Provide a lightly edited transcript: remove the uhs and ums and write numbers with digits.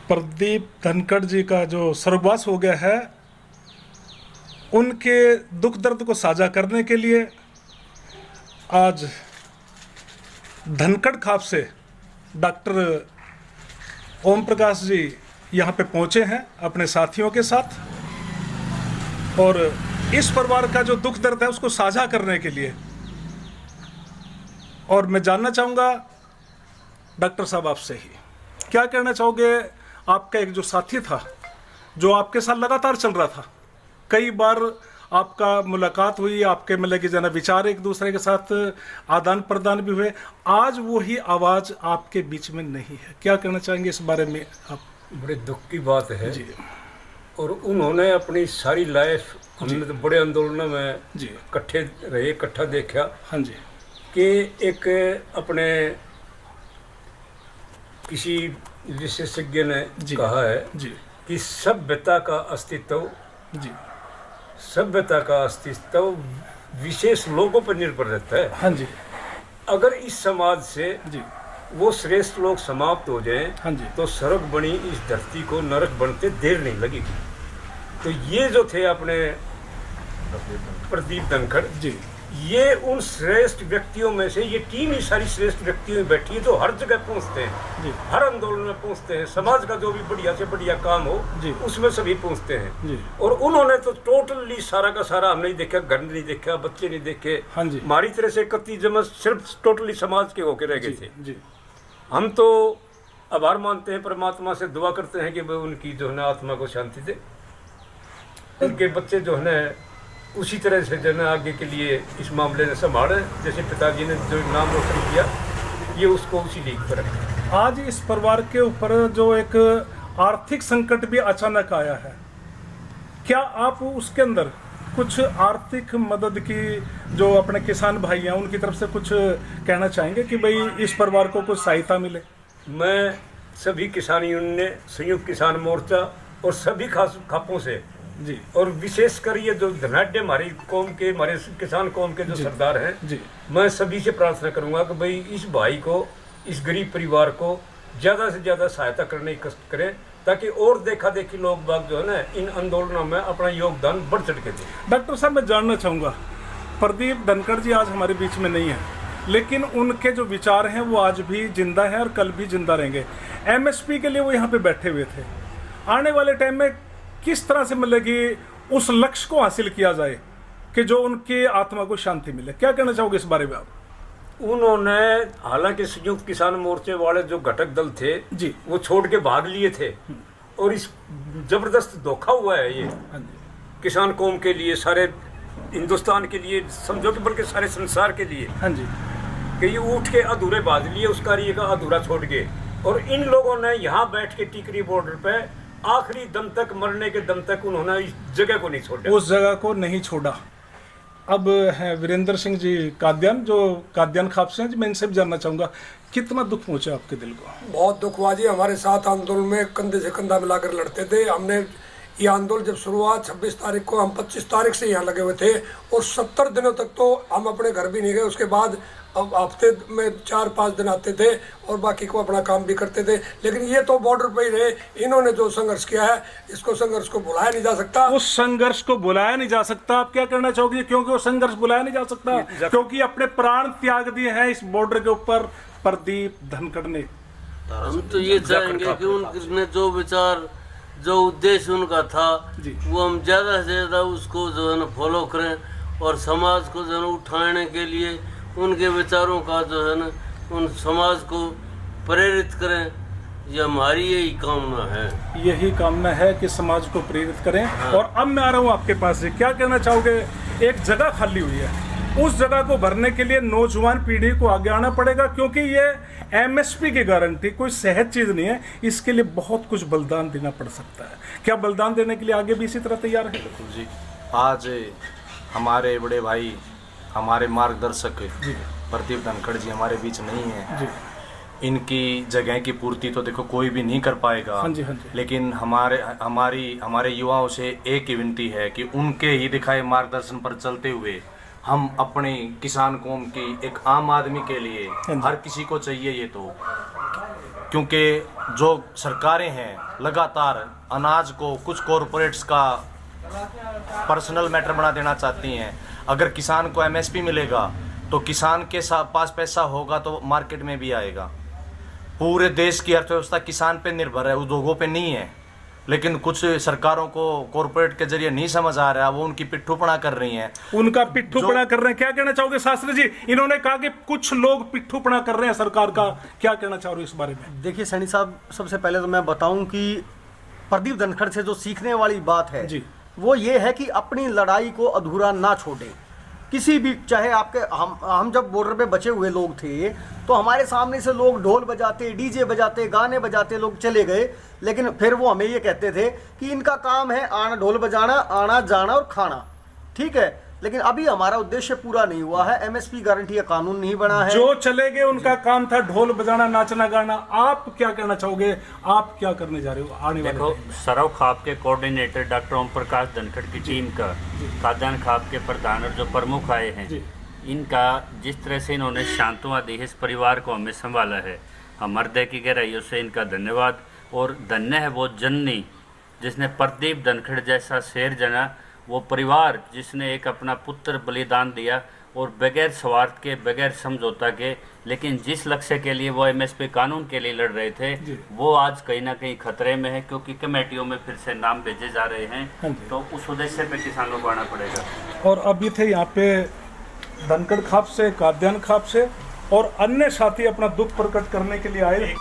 प्रदीप धनखड़ जी का जो स्वर्गवास हो गया है, उनके दुख दर्द को साझा करने के लिए आज धनखड़ खाप से डॉक्टर ओम प्रकाश जी यहाँ पे पहुँचे हैं अपने साथियों के साथ, और इस परिवार का जो दुख दर्द है उसको साझा करने के लिए। और मैं जानना चाहूँगा डॉक्टर साहब आपसे ही, क्या कहना चाहोगे? आपका एक जो साथी था जो आपके साथ लगातार चल रहा था, कई बार आपका मुलाकात हुई, आपके मतलब कि जना विचार एक दूसरे के साथ आदान प्रदान भी हुए, आज वही आवाज़ आपके बीच में नहीं है, क्या कहना चाहेंगे इस बारे में आप? बड़े दुख की बात है जी। और उन्होंने अपनी सारी लाइफ, हमने तो बड़े आंदोलनों में जी इकट्ठे रहे, इकट्ठा देखा हाँ जी कि एक अपने किसी विशेषज्ञ ने कहा है जी कि सभ्यता का अस्तित्व जी विशेष लोगों पर निर्भर रहता है। हाँ जी अगर इस समाज से जी वो श्रेष्ठ लोग समाप्त हो जाएं, हाँ जी तो स्वर्ग बनी इस धरती को नरक बनते देर नहीं लगेगी। तो ये जो थे अपने प्रदीप धनखड़ जी, ये उन श्रेष्ठ व्यक्तियों में से, ये टीम ही सारी श्रेष्ठ व्यक्तियों में बैठी है जो हर जगह पहुंचते हैं जी, हर आंदोलन में पहुंचते हैं, समाज का जो भी बढ़िया से बढ़िया काम हो जी, उसमें सभी पहुंचते हैं जी, और उन्होंने तो टोटली सारा का सारा, हम नहीं देखा, घर नहीं देखा, बच्चे नहीं देखे, हाँ जी, हमारी तरह से 31 जमा सिर्फ टोटली समाज के होके रह गए थे। जी हम तो आभार मानते हैं, परमात्मा से दुआ करते हैं कि वो उनकी जो है ना आत्मा को शांति दे, उनके बच्चे जो है ना उसी तरह से जो है ना आगे के लिए इस मामले ने संभाले, जैसे पिताजी ने जो नाम रोशन किया ये उसको उसी लीग पर रखें। आज इस परिवार के ऊपर जो एक आर्थिक संकट भी अचानक आया है, क्या आप उसके अंदर कुछ आर्थिक मदद की, जो अपने किसान भाई हैं उनकी तरफ से कुछ कहना चाहेंगे कि भाई इस परिवार को कुछ सहायता मिले? मैं सभी किसान यूनियन, संयुक्त किसान मोर्चा और सभी खापों से जी, और विशेषकर ये जो धनाढ़ हमारी कौम के, हमारे किसान कौम के जो सरदार हैं जी, मैं सभी से प्रार्थना करूंगा कि भाई इस भाई को, इस गरीब परिवार को ज़्यादा से ज़्यादा सहायता करने की कष्ट करें, ताकि और देखा देखी लोग बाग जो है ना इन आंदोलनों में अपना योगदान बढ़ चढ़ के दें। डॉक्टर साहब मैं जानना चाहूँगा, प्रदीप धनखड़ जी आज हमारे बीच में नहीं है, लेकिन उनके जो विचार हैं वो आज भी जिंदा हैं और कल भी जिंदा रहेंगे। एमएसपी के लिए वो यहाँ पे बैठे हुए थे। आने वाले टाइम में किस तरह से मतलब कि उस लक्ष्य को हासिल किया जाए कि जो उनकी आत्मा को शांति मिले, क्या कहना चाहोगे इस बारे में आप? उन्होंने हालांकि संयुक्त किसान मोर्चे वाले जो घटक दल थे जी, वो छोड़ के भाग लिए थे और इस जबरदस्त धोखा हुआ है ये हाँ जी, किसान कौम के लिए, सारे हिंदुस्तान के लिए, समझो कि बल्कि सारे संसार के लिए, हाँ जी, कि ये उठ के अधूरे बांध लिए, उस कार्य का अधूरा छोड़ गए। और इन लोगों ने यहाँ बैठ के टिकरी बॉर्डर पे आखिरी दम तक, मरने के दम तक उन्होंने इस जगह को नहीं छोड़ा, उस जगह को नहीं छोड़ा। अब है वीरेंद्र सिंह जी काद्यान, जो काद्यान खाप से हैं जी, मैं इनसे भी जानना चाहूँगा कितना दुख पहुँचा आपके दिल को? बहुत दुख हुआ जी। हमारे साथ आंदोलन में कंधे से कंधा मिलाकर लड़ते थे। हमने ये आंदोलन जब शुरू हुआ 26 तारीख को, हम 25 तारीख से यहाँ लगे हुए थे और 70 दिनों तक तो हम अपने घर भी नहीं गए। उसके बाद अब हफ्ते में 4-5 दिन आते थे और बाकी को अपना काम भी करते थे, लेकिन ये तो बॉर्डर पे ही रहे। इन्होंने जो संघर्ष किया है, इसको संघर्ष को भुलाया नहीं जा सकता। उस संघर्ष को बुलाया नहीं जा सकता, आप क्या कहना चाहोगे? क्योंकि वो संघर्ष बुलाया नहीं जा सकता, क्योंकि अपने प्राण त्याग दिए हैं इस बॉर्डर के ऊपर प्रदीप धनखड़ ने। हम तो ये चाहेंगे कि उनने जो विचार, जो उद्देश्य उनका था, वो हम ज्यादा से ज्यादा उसको जो है ना फॉलो करें और समाज को जो है ना उठाने के लिए उनके विचारों का जो है ना उन समाज को प्रेरित करें। ये हमारी यही कामना है, यही कामना है कि समाज को प्रेरित करें। हाँ। और अब मैं आ रहा हूँ आपके पास से, क्या कहना चाहोगे? एक जगह खाली हुई है, उस जगह को भरने के लिए नौजवान पीढ़ी को आगे आना पड़ेगा, क्योंकि ये एमएसपी की गारंटी कोई सहज चीज नहीं है, इसके लिए बहुत कुछ बलिदान देना पड़ सकता है। क्या बलिदान देने के लिए आगे भी इसी तरह तैयार है? बिल्कुल जी। आज हमारे बड़े भाई, हमारे मार्गदर्शक प्रदीप धनखड़ जी हमारे बीच नहीं है जी। इनकी जगह की पूर्ति तो देखो कोई भी नहीं कर पाएगा। हाँ जी, हाँ जी। लेकिन हमारे युवाओं से एक ही विनती है कि उनके ही दिखाए मार्गदर्शन पर चलते हुए हम अपने किसान कौम की, एक आम आदमी के लिए, हर किसी को चाहिए ये तो क्योंकि जो सरकारें हैं लगातार अनाज को कुछ कॉरपोरेट्स का पर्सनल मैटर बना देना चाहती हैं। अगर किसान को एमएसपी मिलेगा तो किसान के पास पैसा होगा तो मार्केट में भी आएगा। पूरे देश की अर्थव्यवस्था किसान पे निर्भर है, उद्योगों पे नहीं है। लेकिन कुछ सरकारों को कॉरपोरेट के जरिए नहीं समझ आ रहा है, वो उनकी पिट्ठूपना कर रही हैं। उनका पिट्ठूपना कर रहे हैं, क्या कहना चाहोगे शास्त्री जी? इन्होंने कहा कि कुछ लोग पिट्ठूपना कर रहे हैं सरकार का, क्या कहना चाह रहे हो इस बारे में? देखिए सैनी साहब, सबसे पहले तो मैं बताऊं कि प्रदीप धनखड़ से जो सीखने वाली बात है जी, वो ये है कि अपनी लड़ाई को अधूरा ना छोड़े। किसी भी, चाहे आपके हम जब बॉर्डर पे बचे हुए लोग थे तो हमारे सामने से लोग ढोल बजाते, डीजे बजाते, गाने बजाते लोग चले गए, लेकिन फिर वो हमें ये कहते थे कि इनका काम है आना, ढोल बजाना, आना जाना और खाना, ठीक है। लेकिन अभी हमारा उद्देश्य पूरा नहीं हुआ है, एमएसपी गारंटी का कानून नहीं बना है। जो चले गए उनका काम था ढोल बजाना, नाचना गाना। आप क्या कहना चाहोगे? आप क्या करने जा रहे हो आने वाले? देखो, सरव खाप के कोऑर्डिनेटर डॉक्टर ओम प्रकाश धनखड़ की टीम का, खाद्यान्न खाप के प्रधान और जो प्रमुख आए हैं, इनका जिस तरह से इन्होंने शांतवा देह इस परिवार को हमें संभाला है, हम हृदय की गहराइयों से इनका धन्यवाद। और धन्य है वो जननी जिसने प्रदीप धनखड़ जैसा शेर जना, वो परिवार जिसने एक अपना पुत्र बलिदान दिया और बगैर स्वार्थ के, बगैर समझौता के, लेकिन जिस लक्ष्य के लिए वो एमएसपी कानून के लिए लड़ रहे थे, वो आज कहीं ना कहीं खतरे में है, क्योंकि कमेटियों में फिर से नाम भेजे जा रहे हैं। तो उस उद्देश्य पे किसानों को आना पड़ेगा। और अभी थे यहाँ पे धनखड़ खाप से, खाद्यान्न खाप से और अन्य साथी अपना दुख प्रकट करने के लिए आए।